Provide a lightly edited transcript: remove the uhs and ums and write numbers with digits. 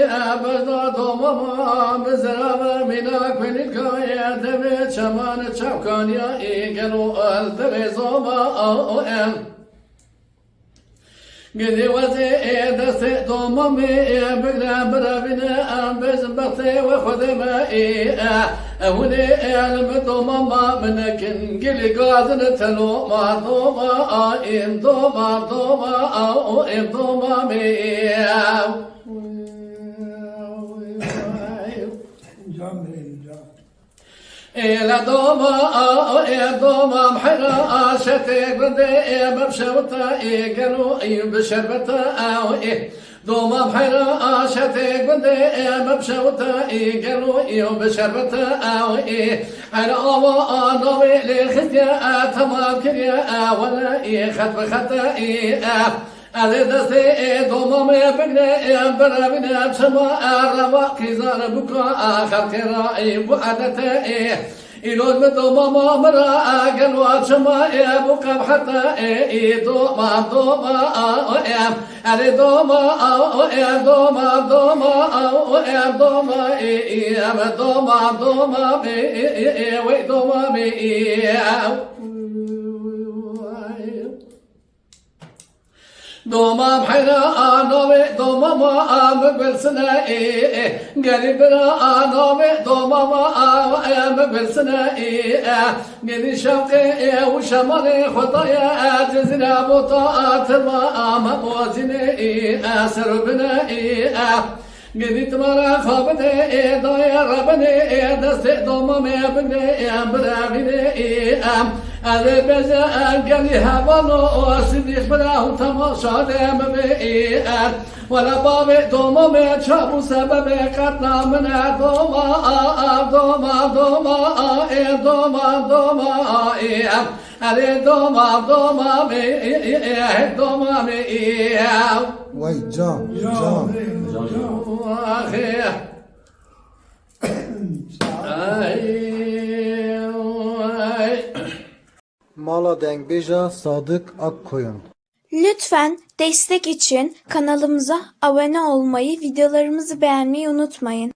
بجدا دوما بزرابة منا كل الكاية دبي شمان شوكانيا إيجلو الدبي زوما أو أم قدي وزي دست دومامي بقنا برابنا بزبطي وخدمة أولي المدوماما منكن قلي قادن تلو ما دوما إم دوما أو إم دومامي إلى دوما محرا شتيك بدي ببشرتا قالوا بشربتا أو دوما محرا شتيك بدي ببشرتا قالوا بشربتا أو على أوا نوي لخديا تمام كريا ولا خطا على دستي دوما ما بقنا برابنا بسما روا كيزار بكا آخر كراي وعدته إلود بدوما ما مرا قالوا سما بكا حتى دوما على دوما دوما بحيرا نوي دوما ما مقبل سنة قريبنا نوي دوما ما مقبل سنة قدي شوقي وشمالي خطايا جزيرة بطاعة ما موازني سربنا قدي تمارا خابتي دايا ربني دستي دوما ما بقني برابني على بجا قالي هبالو سيدي براه تماشا دم بيئات ولا بابي دوما ما شابو سبب قطنا من دوما على دوما وای جان اخي Mala Dengbeja Sadık Akkoyun. Lütfen destek için kanalımıza abone olmayı, videolarımızı beğenmeyi unutmayın.